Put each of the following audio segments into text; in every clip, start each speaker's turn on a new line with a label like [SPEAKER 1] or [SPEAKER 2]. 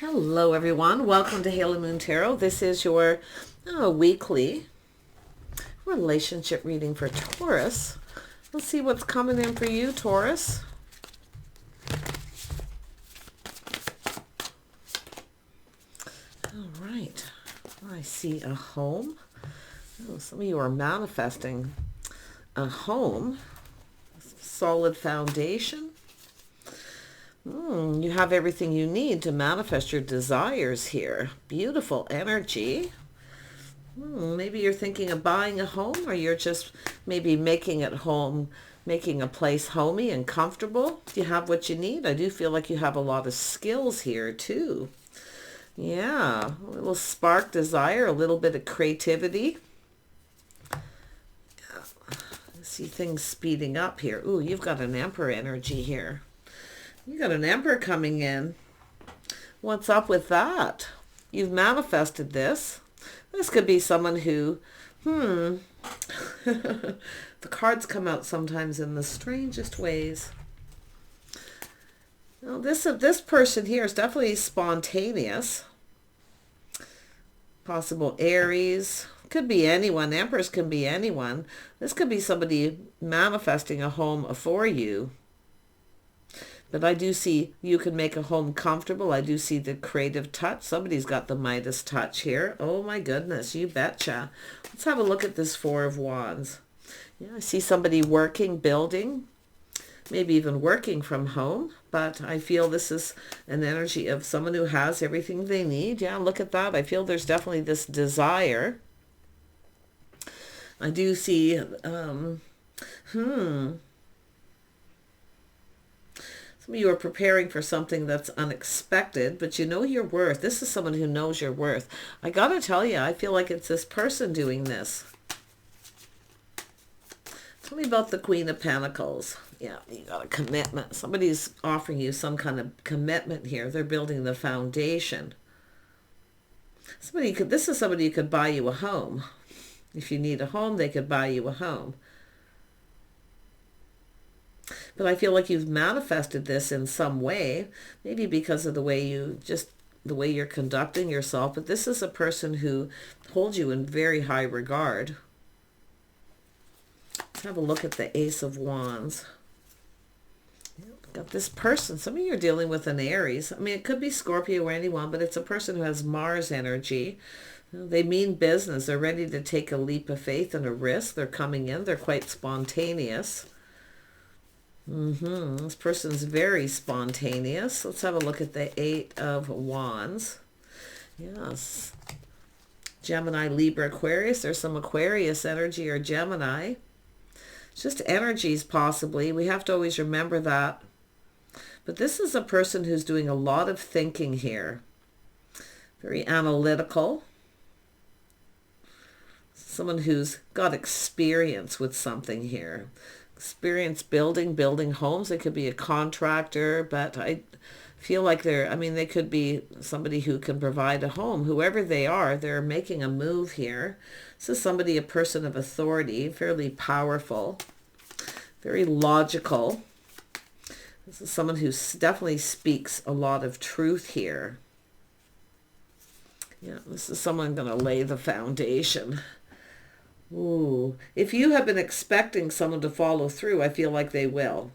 [SPEAKER 1] Hello everyone, welcome to Halo Moon Tarot. This is your weekly relationship reading for Taurus. Let's see what's coming in for you, Taurus. All right, I see a home. Oh, some of you are manifesting a home, solid foundation. You have everything you need to manifest your desires here. Beautiful energy. Maybe you're thinking of buying a home, or you're just maybe making it home, making a place homey and comfortable. Do you have what you need? I do feel like you have a lot of skills here too. Yeah, a little spark desire, a little bit of creativity. Yeah. I see things speeding up here. Ooh, you've got an Emperor energy here. You got an Emperor coming in. What's up with that? You've manifested this. This could be someone who, the cards come out sometimes in the strangest ways. Now, this person here is definitely spontaneous. Possible Aries. Could be anyone. Emperors can be anyone. This could be somebody manifesting a home for you. But I do see you can make a home comfortable. I do see the creative touch. Somebody's got the Midas touch here. Oh my goodness, you betcha. Let's have a look at this Four of Wands. Yeah, I see somebody working, building, maybe even working from home. But I feel this is an energy of someone who has everything they need. Yeah, look at that. I feel there's definitely this desire. I do see, you are preparing for something that's unexpected, but you know your worth. This is someone who knows your worth. I gotta tell you, I feel like it's this person doing this. Tell me about the Queen of Pentacles. Yeah, you got a commitment. Somebody's offering you some kind of commitment here. They're building the foundation. This is somebody who could buy you a home. If you need a home, they could buy you a home. But I feel like you've manifested this in some way, maybe because of the way you're conducting yourself. But this is a person who holds you in very high regard. Let's have a look at the Ace of Wands. Got this person. Some of you are dealing with an Aries. I mean, it could be Scorpio or anyone, but it's a person who has Mars energy. They mean business. They're ready to take a leap of faith and a risk. They're coming in. They're quite spontaneous. This person's very spontaneous. Let's have a look at the Eight of Wands. Yes. Gemini, Libra, Aquarius. There's some Aquarius energy or Gemini. It's just energies possibly. We have to always remember that. But this is a person who's doing a lot of thinking here. Very analytical. Someone who's got experience with something here. Experience building homes. They could be a contractor, but I feel like they could be somebody who can provide a home. Whoever they are, they're making a move here. This is somebody, a person of authority, fairly powerful, very logical. This is someone who definitely speaks a lot of truth here. Yeah, this is someone going to lay the foundation. Ooh, if you have been expecting someone to follow through, I feel like they will.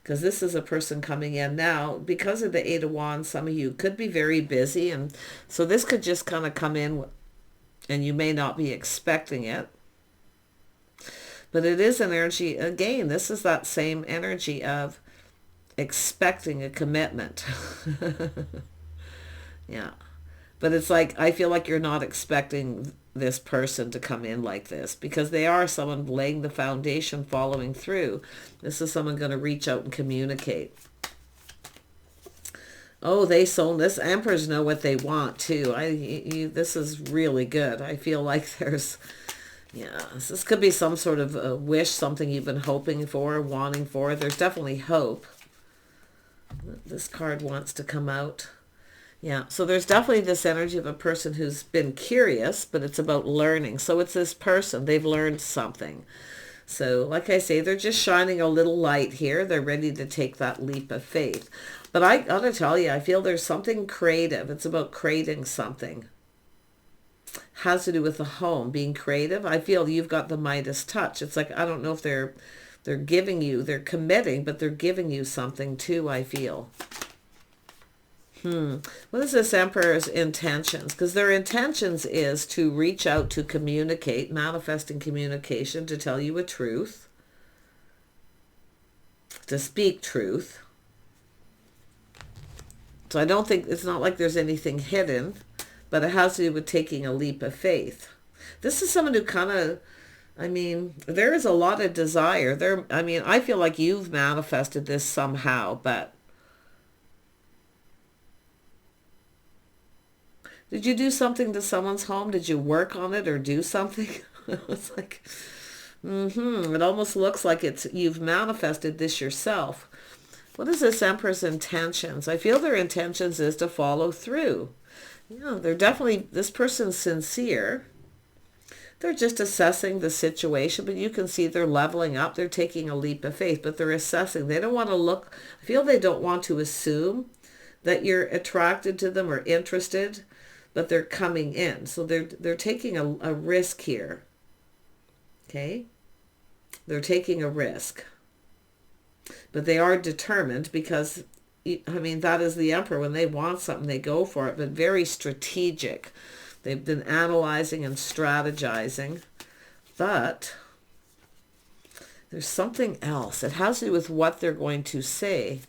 [SPEAKER 1] Because this is a person coming in now. Because of the Eight of Wands, some of you could be very busy. And so this could just kind of come in and you may not be expecting it. But it is an energy, again, this is that same energy of expecting a commitment. Yeah. But it's like, I feel like you're not expecting this person to come in like this, because they are someone laying the foundation, following through. This is someone going to reach out and communicate. Oh, this emperors know what they want too. This is really good. I feel like there's, this could be some sort of a wish, something you've been hoping for, wanting for. There's definitely hope. This card wants to come out. Yeah, so there's definitely this energy of a person who's been curious, but it's about learning. So it's this person. They've learned something. So like I say, they're just shining a little light here. They're ready to take that leap of faith. But I gotta tell you, I feel there's something creative. It's about creating something. Has to do with the home, being creative. I feel you've got the Midas touch. It's like, I don't know if they're giving you, they're committing, but they're giving you something too, I feel. What is this Emperor's intentions? Because their intentions is to reach out, to communicate, manifesting communication, to tell you a truth, to speak truth. So I don't think, it's not like there's anything hidden, but it has to do with taking a leap of faith. This is someone who kind of, I mean, there is a lot of desire there. I mean, I feel like you've manifested this somehow, but did you do something to someone's home? Did you work on it or do something? It's like, it almost looks like you've manifested this yourself. What is this Emperor's intentions? I feel their intentions is to follow through. They're definitely, this person's sincere. They're just assessing the situation, but you can see they're leveling up. They're taking a leap of faith, but they're assessing. They don't want to look, I feel they don't want to assume that you're attracted to them or interested, but they're coming in. So they're taking a risk here. Okay? They're taking a risk. But they are determined because, I mean, that is the Emperor. When they want something, they go for it, but very strategic. They've been analyzing and strategizing. But there's something else. It has to do with what they're going to say.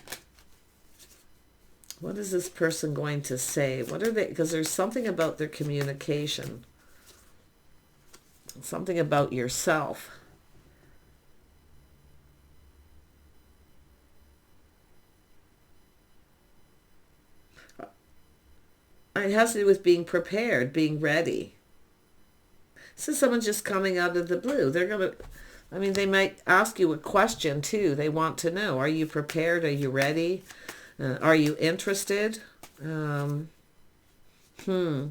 [SPEAKER 1] What is this person going to say? What are they? Because there's something about their communication. Something about yourself. It has to do with being prepared, being ready. This is someone just coming out of the blue. They're going to, I mean, they might ask you a question too. They want to know, are you prepared? Are you ready? Are you interested? Tell me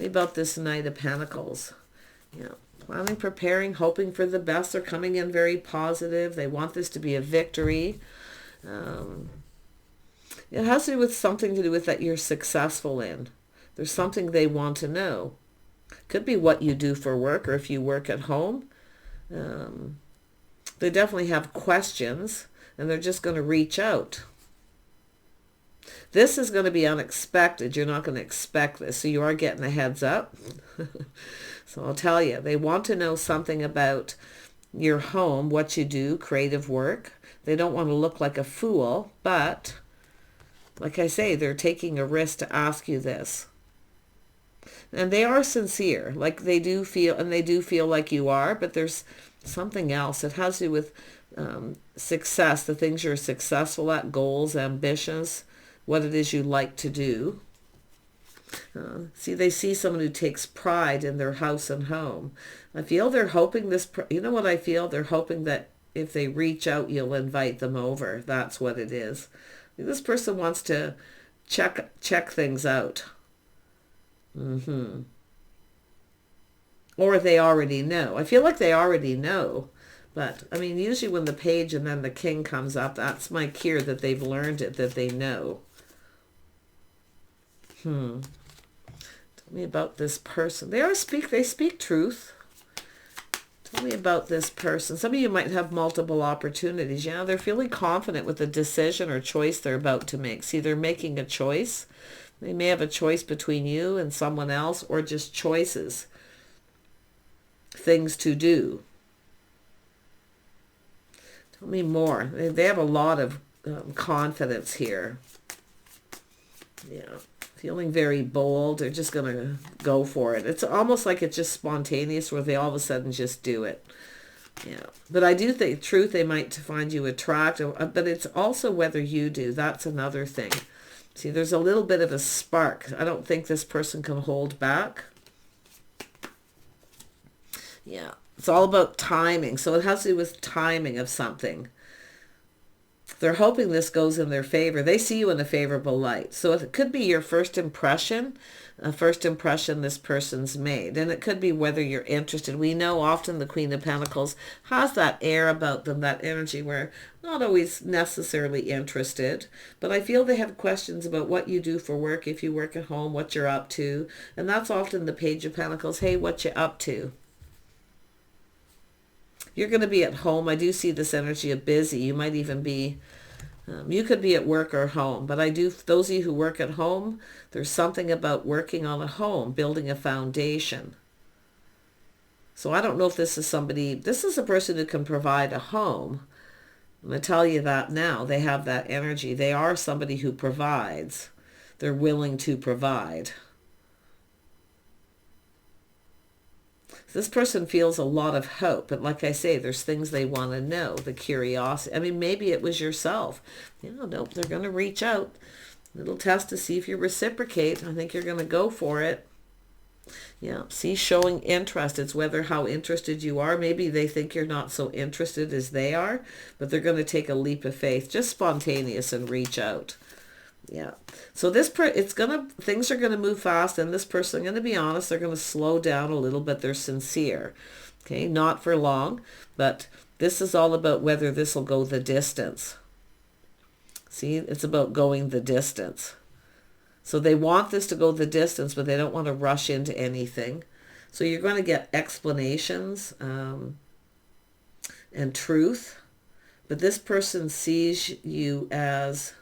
[SPEAKER 1] about this Knight of Pentacles. Planning, preparing, hoping for the best. They're coming in very positive. They want this to be a victory. It has to do with something to do with that you're successful in. There's something they want to know. Could be what you do for work, or if you work at home. They definitely have questions, and they're just going to reach out. This is going to be unexpected. You're not going to expect this, so you are getting a heads up. So I'll tell you, they want to know something about your home, what you do, creative work. They don't want to look like a fool, but like I say, they're taking a risk to ask you this. And they are sincere, like they do feel, and they do feel like you are, but there's something else. It has to do with success, the things you're successful at, goals, ambitions, what it is you like to do. See, they see someone who takes pride in their house and home. I feel they're hoping this, you know what I feel? They're hoping that if they reach out, you'll invite them over. That's what it is. This person wants to check things out. Or they already know. I feel like they already know. But, I mean, usually when the page and then the king comes up, that's my cue that they've learned it, that they know. Tell me about this person. They speak truth. Tell me about this person. Some of you might have multiple opportunities. They're feeling confident with the decision or choice they're about to make. See, they're making a choice. They may have a choice between you and someone else, or just choices. Things to do. Tell me more. They have a lot of confidence here. Feeling very bold. They're just going to go for it. It's almost like it's just spontaneous, where they all of a sudden just do it. But I do think, truth, they might find you attractive, but it's also whether you do. That's another thing. See, there's a little bit of a spark. I don't think this person can hold back. It's all about timing. So it has to do with timing of something. they're hoping this goes in their favor. They see you in a favorable light. So it could be your first impression, a first impression this person's made. And it could be whether you're interested. We know often the Queen of Pentacles has that air about them, that energy where not always necessarily interested. But I feel they have questions about what you do for work, if you work at home, what you're up to. And that's often the Page of Pentacles. Hey, what you up to? You're going to be at home. I do see this energy of busy. You might even be, you could be at work or home. But I do, those of you who work at home, there's something about working on a home, building a foundation. So I don't know if this is somebody, this is a person who can provide a home. I'm going to tell you that now. They have that energy. They are somebody who provides. They're willing to provide. This person feels a lot of hope. But like I say, there's things they want to know, the curiosity. I mean, maybe it was yourself. Nope, they're going to reach out. Little test to see if you reciprocate. I think you're going to go for it. Yeah, see, showing interest. It's whether how interested you are. Maybe they think you're not so interested as they are, but they're going to take a leap of faith, just spontaneous, and reach out. Yeah. So things are going to move fast, and this person, I'm going to be honest, they're going to slow down a little, but they're sincere. Okay, not for long, but this is all about whether this will go the distance. See, it's about going the distance. So they want this to go the distance, but they don't want to rush into anything. So you're going to get explanations and truth, but this person sees you as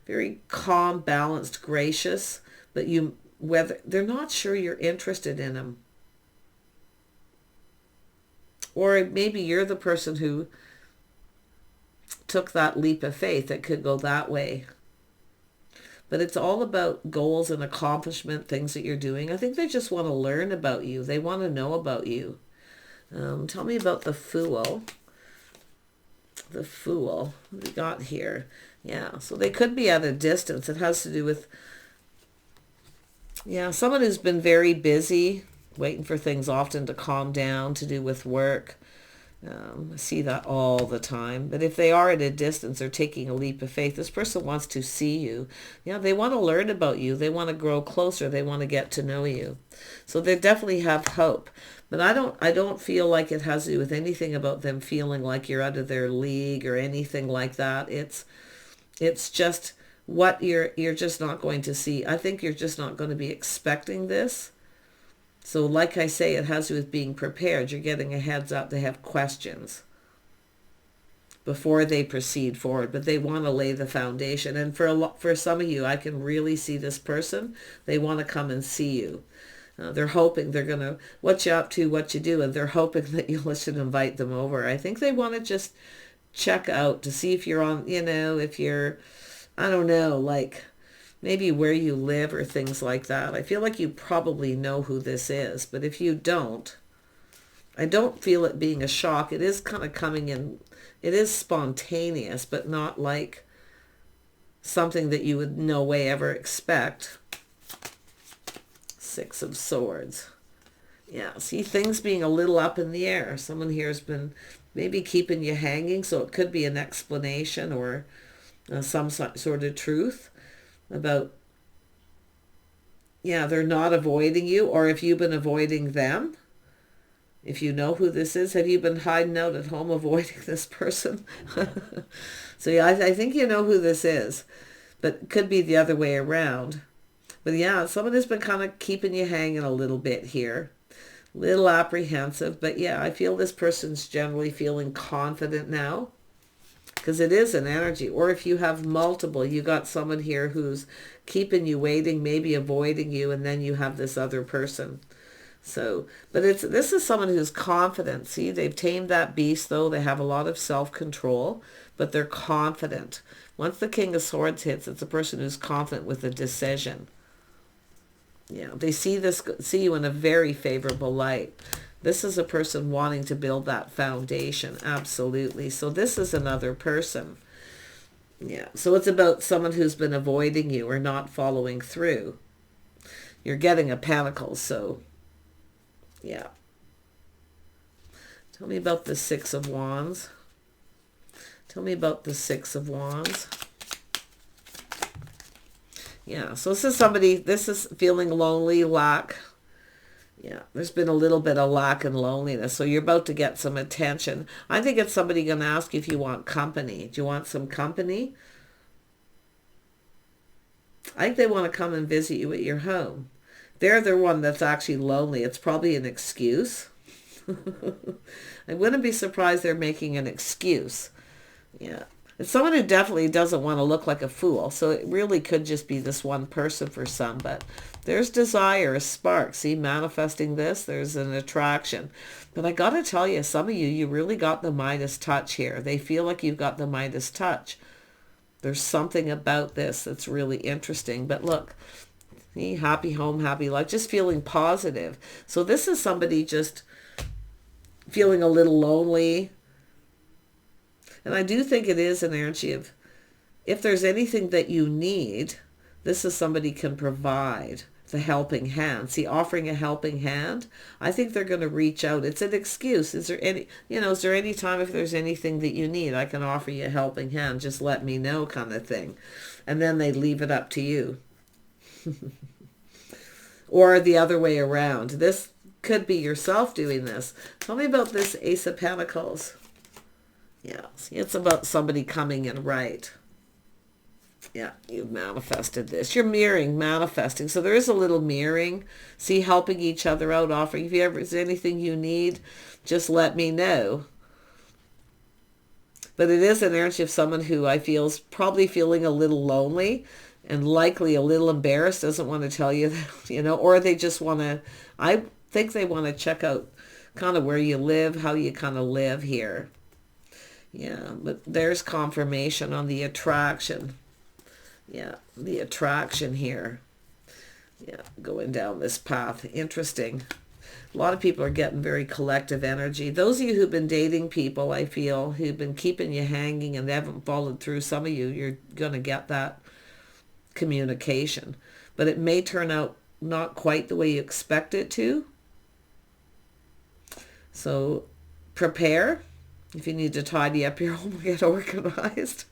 [SPEAKER 1] very calm, balanced, gracious, but whether they're not sure you're interested in them. Or maybe you're the person who took that leap of faith. That could go that way. But it's all about goals and accomplishment, things that you're doing. I think they just want to learn about you. They want to know about you. Tell me about the Fool. The Fool. What do we got here? Yeah, so they could be at a distance. It has to do with, someone who's been very busy, waiting for things often to calm down, to do with work. I see that all the time. But if they are at a distance or taking a leap of faith, this person wants to see you. They want to learn about you. They want to grow closer. They want to get to know you. So they definitely have hope. But I don't feel like it has to do with anything about them feeling like you're out of their league or anything like that. It's just what you're just not going to see. I think you're just not going to be expecting this. So like I say, it has to do with being prepared. You're getting a heads up. They have questions before they proceed forward, but they want to lay the foundation. And for some of you, I can really see this person. They want to come and see you. They're hoping they're going to, what you up to, what you do, and they're hoping that you should invite them over. I think they want to just check out to see if you're on, if you're, I don't know, like maybe where you live or things like that. I feel like you probably know who this is, but if you don't, I don't feel it being a shock. It is kind of coming in, it is spontaneous, but not like something that you would no way ever expect. Six of Swords. Yeah, see things being a little up in the air. Someone here has been maybe keeping you hanging, so it could be an explanation or some sort of truth about, they're not avoiding you, or if you've been avoiding them. If you know who this is, have you been hiding out at home avoiding this person? So I think you know who this is, but it could be the other way around. But someone has been kind of keeping you hanging a little bit here. Little apprehensive, but I feel this person's generally feeling confident now. Because it is an energy. Or if you have multiple, you got someone here who's keeping you waiting, maybe avoiding you, and then you have this other person. So, but this is someone who's confident. See, they've tamed that beast, though. They have a lot of self-control, but they're confident. Once the King of Swords hits, it's a person who's confident with a decision. They see you in a very favorable light. This is a person wanting to build that foundation. Absolutely. So this is another person. So it's about someone who's been avoiding you or not following through. You're getting a Pentacles, so Tell me about the Six of Wands. Tell me about the Six of Wands. Yeah, so this is somebody, this is feeling lonely, lack. Yeah, there's been a little bit of lack and loneliness, so you're about to get some attention. I think it's somebody going to ask you if you want company. Do you want some company? I think they want to come and visit you at your home. They're the one that's actually lonely. It's probably an excuse. I wouldn't be surprised they're making an excuse. Yeah. It's someone who definitely doesn't want to look like a fool. So it really could just be this one person for some. But there's desire, a spark. See, manifesting this, there's an attraction. But I got to tell you, some of you, you really got the Midas touch here. They feel like you've got the Midas touch. There's something about this that's really interesting. But look, see, happy home, happy life, just feeling positive. So this is somebody just feeling a little lonely. And I do think it is an energy of, if there's anything that you need, this is somebody can provide the helping hand. See, offering a helping hand, I think they're going to reach out. It's an excuse. Is there any, is there any time if there's anything that you need, I can offer you a helping hand. Just let me know kind of thing. And then they leave it up to you. Or the other way around. This could be yourself doing this. Tell me about this Ace of Pentacles. Yeah, see, it's about somebody coming in right. Yeah, you've manifested this. You're mirroring, manifesting. So there is a little mirroring. See, helping each other out, offering. If you ever there's anything you need, just let me know. But it is an energy of someone who I feel is probably feeling a little lonely and likely a little embarrassed, doesn't want to tell you that, or they just want to, I think they want to check out kind of where you live, how you kind of live here. Yeah, but there's confirmation on the attraction. Yeah, the attraction here. Yeah, going down this path. Interesting. A lot of people are getting very collective energy. Those of you who've been dating people, I feel, who've been keeping you hanging and they haven't followed through, some of you, you're going to get that communication. But it may turn out not quite the way you expect it to. So prepare. If you need to tidy up your home, get organized.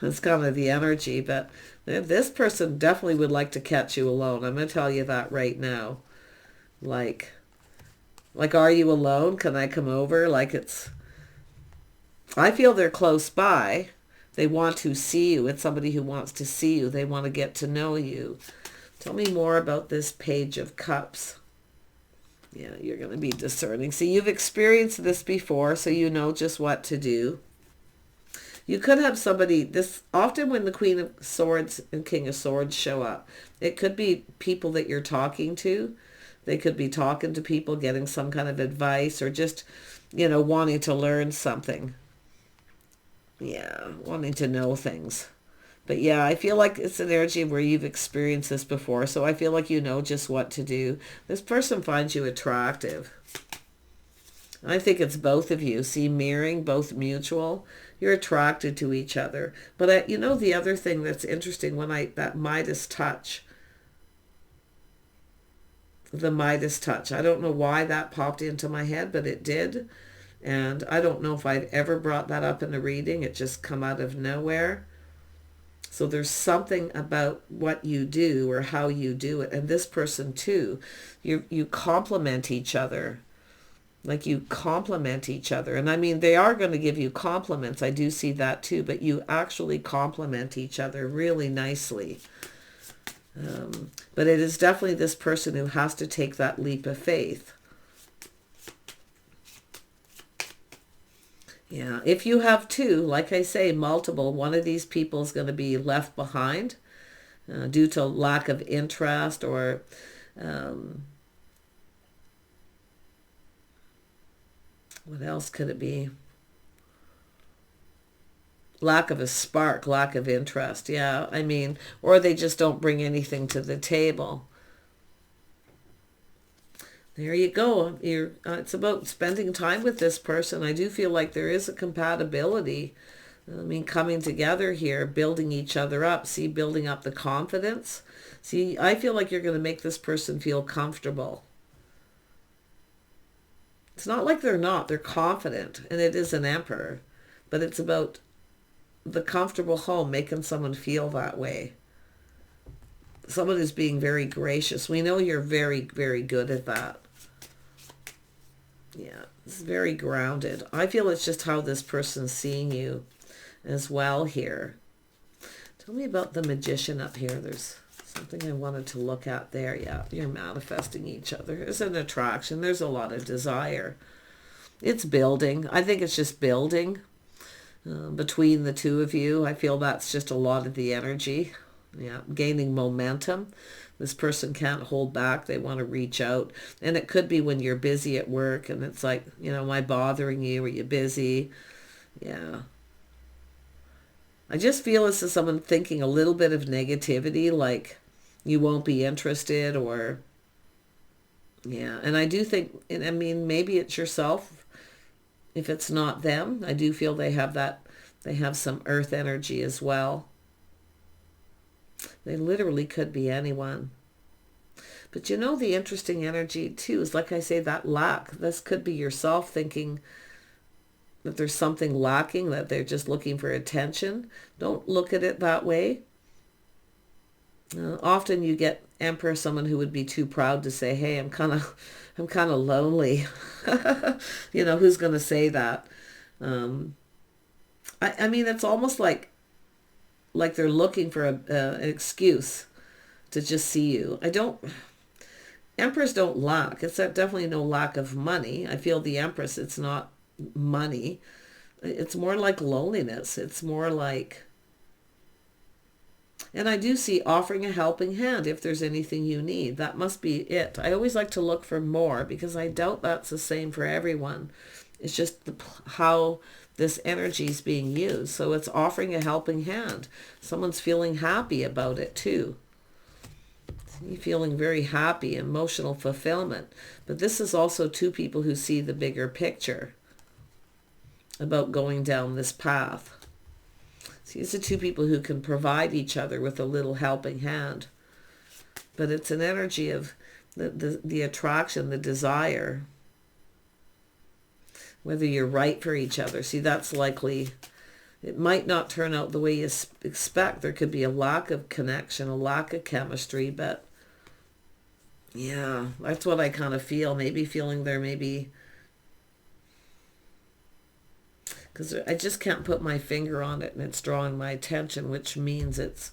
[SPEAKER 1] That's kind of the energy. But this person definitely would like to catch you alone. I'm going to tell you that right now. Like, are you alone? Can I come over? I feel they're close by. They want to see you. It's somebody who wants to see you. They want to get to know you. Tell me more about this Page of Cups. Yeah, you're going to be discerning. See, you've experienced this before, so you know just what to do. You could have somebody, this often when the Queen of Swords and King of Swords show up, it could be people that you're talking to. They could be talking to people, getting some kind of advice, or just, wanting to learn something. Yeah, wanting to know things. But yeah, I feel like it's an energy where you've experienced this before, so I feel like you know just what to do. This person finds you attractive. I think it's both of you. See, mirroring, both mutual. You're attracted to each other. But the other thing that's interesting, that Midas touch, the Midas touch. I don't know why that popped into my head, but it did. And I don't know if I've ever brought that up in a reading. It just come out of nowhere. So there's something about what you do or how you do it. And this person too, you complement each other. Like you complement each other. And I mean, they are going to give you compliments. I do see that too. But you actually complement each other really nicely. But it is definitely this person who has to take that leap of faith. Yeah, if you have two, like I say, multiple, one of these people is going to be left behind due to lack of interest or what else could it be? Lack of a spark, lack of interest. Yeah, I mean, or they just don't bring anything to the table. There you go. It's about spending time with this person. I do feel like there is a compatibility. I mean, coming together here, building each other up. See, building up the confidence. See, I feel like you're going to make this person feel comfortable. It's not like they're not. They're confident. And it is an emperor. But it's about the comfortable home, making someone feel that way. Someone is being very gracious. We know you're very, very good at that. Yeah, it's very grounded. I feel it's just how this person's seeing you as well here. Tell me about the Magician up here. There's something I wanted to look at there. Yeah, you're manifesting each other. There's an attraction. There's a lot of desire. It's building. I think it's just building between the two of you. I feel that's just a lot of the energy. Yeah, gaining momentum. This person can't hold back. They want to reach out. And it could be when you're busy at work and it's like, am I bothering you? Are you busy? Yeah. I just feel this is someone thinking a little bit of negativity, like you won't be interested, or, yeah. And I do think, I mean, maybe it's yourself. If it's not them, I do feel they have some earth energy as well. They literally could be anyone. But the interesting energy too is, like I say, that lack. This could be yourself thinking that there's something lacking, that they're just looking for attention. Don't look at it that way. Often you get Emperor, someone who would be too proud to say, hey, I'm kind of lonely. Who's going to say that? I mean, it's almost like they're looking for an excuse to just see you. Emperors don't lack. It's definitely no lack of money. I feel the Empress, it's not money. It's more like loneliness. It's more like, and I do see offering a helping hand if there's anything you need. That must be it. I always like to look for more because I doubt that's the same for everyone. It's just how this energy is being used. So it's offering a helping hand. Someone's feeling happy about it too. You're feeling very happy, emotional fulfillment. But this is also two people who see the bigger picture about going down this path. See, these are two people who can provide each other with a little helping hand. But it's an energy of the attraction, the desire. Whether you're right for each other. See, that's likely. It might not turn out the way you expect. There could be a lack of connection, a lack of chemistry, but yeah, that's what I kind of feel. Maybe feeling there, maybe, because I just can't put my finger on it and it's drawing my attention, which means it's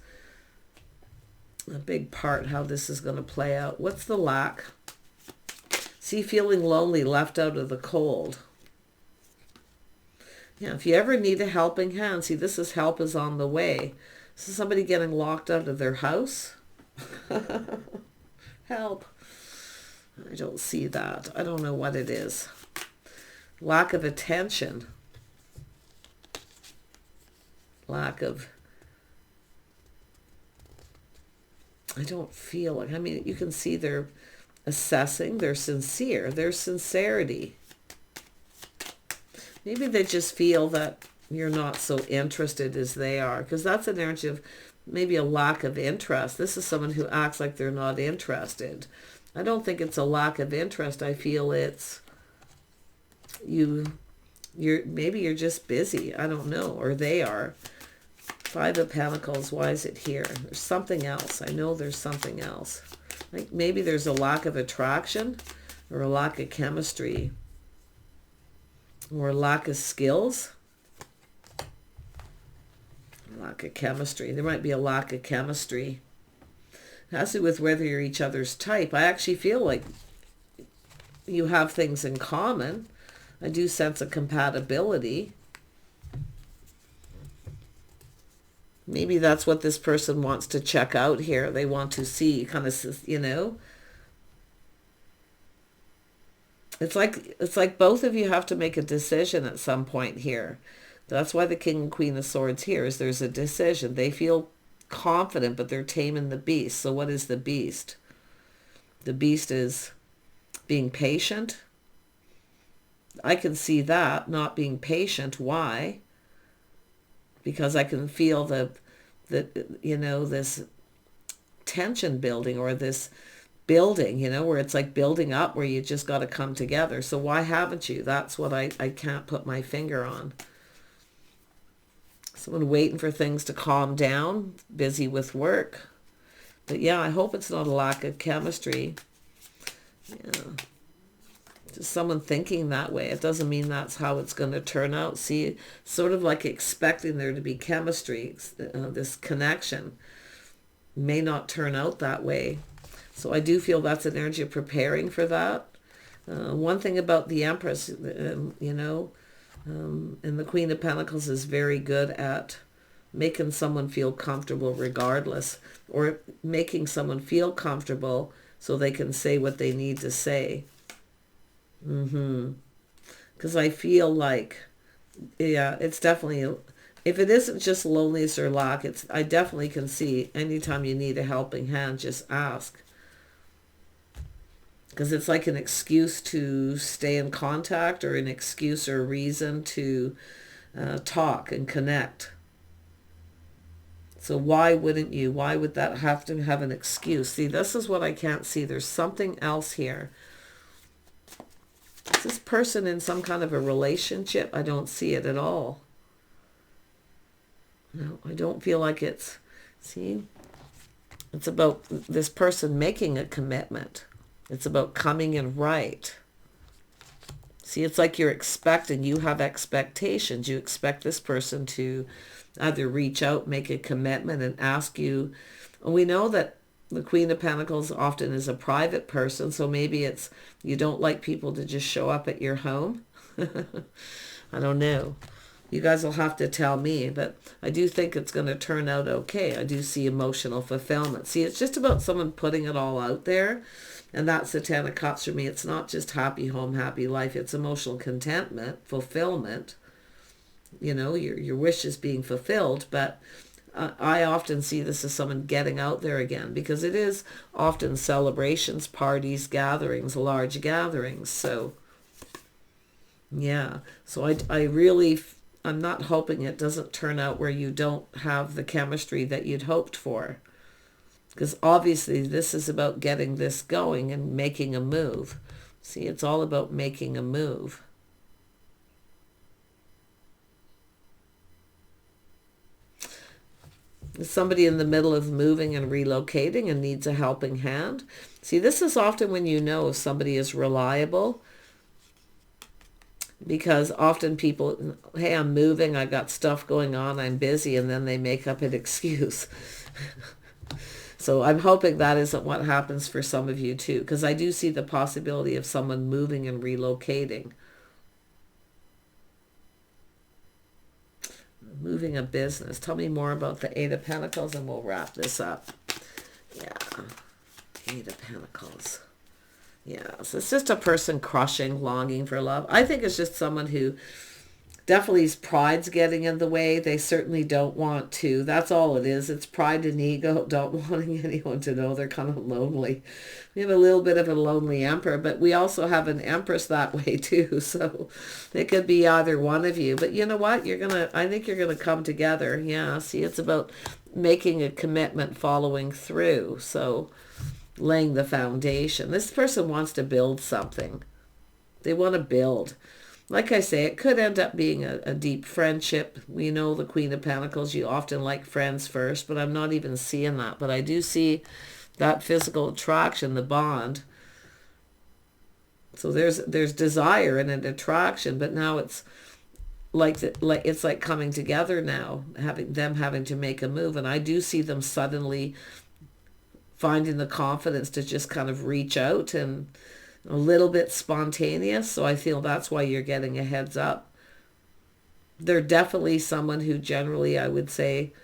[SPEAKER 1] a big part how this is going to play out. What's the lack? See, feeling lonely, left out of the cold. Yeah, if you ever need a helping hand, see, this is help is on the way. This is somebody getting locked out of their house. Help. I don't see that. I don't know what it is. Lack of attention. Lack of... I don't feel like... I mean, you can see they're assessing. They're sincere. There's sincerity. Maybe they just feel that you're not so interested as they are, because that's an energy of maybe a lack of interest. This is someone who acts like they're not interested. I don't think it's a lack of interest. I feel it's maybe you're just busy. I don't know, or they are. Five of Pentacles. Why is it here? There's something else. I know there's something else. Like maybe there's a lack of attraction or a lack of chemistry. Or lack of skills. Lack of chemistry. There might be a lack of chemistry. It has to do with whether you're each other's type. I actually feel like you have things in common. I do sense a compatibility. Maybe that's what this person wants to check out here. They want to see, kind of, It's like both of you have to make a decision at some point here. That's why the King and Queen of Swords here is there's a decision. They feel confident, but they're taming the beast. So what is the beast? The beast is being patient. I can see that, not being patient. Why? Because I can feel this tension building, or this building, where it's like building up, where you just got to come together. So why haven't you? That's what I can't put my finger on. Someone waiting for things to calm down, busy with work. But yeah, I hope it's not a lack of chemistry. Yeah. Just someone thinking that way. It doesn't mean that's how it's going to turn out. See, sort of like expecting there to be chemistry, this connection may not turn out that way. So I do feel that's an energy of preparing for that. One thing about the Empress, and the Queen of Pentacles is very good at making someone feel comfortable regardless, or making someone feel comfortable so they can say what they need to say. Because I feel like, yeah, it's definitely, if it isn't just loneliness or lack, I definitely can see anytime you need a helping hand, just ask. Because it's like an excuse to stay in contact, or an excuse or a reason to talk and connect. So why wouldn't you? Why would that have to have an excuse? See, this is what I can't see. There's something else here. Is this person in some kind of a relationship? I don't see it at all. No, I don't feel like it's, see, it's about this person making a commitment. It's about coming in right. See, it's like you're expecting, you have expectations. You expect this person to either reach out, make a commitment, and ask you. And we know that the Queen of Pentacles often is a private person, so maybe it's you don't like people to just show up at your home. I don't know. You guys will have to tell me, but I do think it's going to turn out okay. I do see emotional fulfillment. See, it's just about someone putting it all out there, and that's the Ten of Cups for me. It's not just happy home, happy life. It's emotional contentment, fulfillment. Your wish is being fulfilled, but I often see this as someone getting out there again, because it is often celebrations, parties, gatherings, large gatherings. So, yeah. So I'm not hoping it doesn't turn out where you don't have the chemistry that you'd hoped for. Because obviously this is about getting this going and making a move. See, it's all about making a move. Is somebody in the middle of moving and relocating and needs a helping hand? See, this is often when you know if somebody is reliable, because often people, hey, I'm moving, I got stuff going on, I'm busy, and then they make up an excuse. So I'm hoping that isn't what happens for some of you too, because I do see the possibility of someone moving and relocating. Moving a business. Tell me more about the Eight of Pentacles and we'll wrap this up. Yeah. Eight of Pentacles. Yeah. So it's just a person crushing, longing for love. I think it's just someone who definitely his pride's getting in the way. They certainly don't want to. That's all it is. It's pride and ego, don't wanting anyone to know they're kind of lonely. We have a little bit of a lonely emperor, but we also have an empress that way too. So it could be either one of you. But you know what? I think you're going to come together. Yeah. See, it's about making a commitment, following through. So laying the foundation. This person wants to build something. They want to build. Like I say, it could end up being a deep friendship. We know the Queen of Pentacles, you often like friends first, but I'm not even seeing that. But I do see that physical attraction, the bond. So there's desire and an attraction, but now it's like coming together now, having to make a move. And I do see them suddenly finding the confidence to just kind of reach out, and a little bit spontaneous. So I feel that's why you're getting a heads up. They're definitely someone who generally, I would say,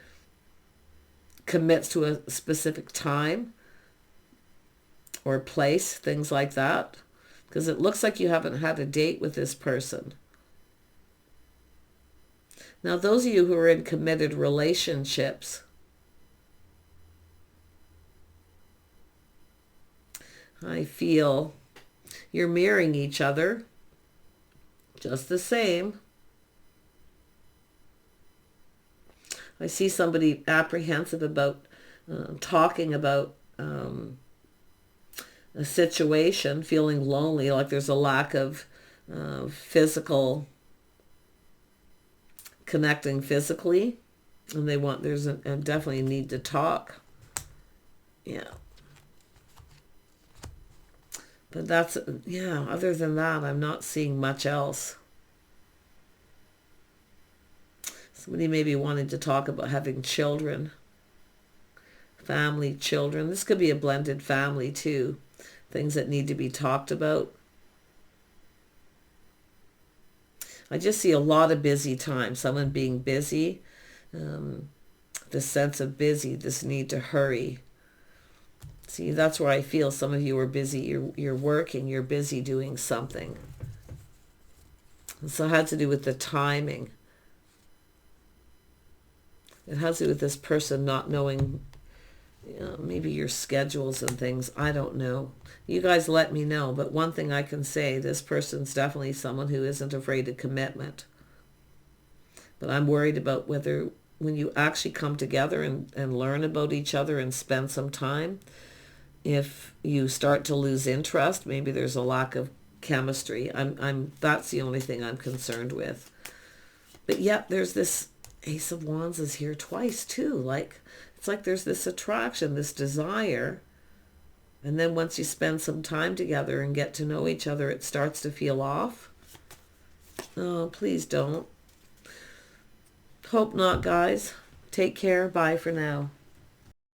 [SPEAKER 1] commits to a specific time or place, things like that. Because it looks like you haven't had a date with this person. Now, those of you who are in committed relationships, I feel you're mirroring each other just the same. I see somebody apprehensive about talking about a situation, feeling lonely, like there's a lack of physical connecting physically. And there's definitely a need to talk. Yeah. But that's, yeah, other than that, I'm not seeing much else. Somebody maybe wanted to talk about having children. Family, children. This could be a blended family too. Things that need to be talked about. I just see a lot of busy time. Someone being busy. This sense of busy, this need to hurry. See, that's where I feel some of you are busy. You're working, you're busy doing something. And so it had to do with the timing. It has to do with this person not knowing, maybe your schedules and things. I don't know. You guys let me know. But one thing I can say, this person's definitely someone who isn't afraid of commitment. But I'm worried about whether when you actually come together and learn about each other and spend some time, if you start to lose interest, maybe there's a lack of chemistry. That's the only thing I'm concerned with. But yet there's this Ace of Wands is here twice too. Like, it's like there's this attraction, this desire. And then once you spend some time together and get to know each other, it starts to feel off. Oh, please don't. Hope not, guys. Take care. Bye for now.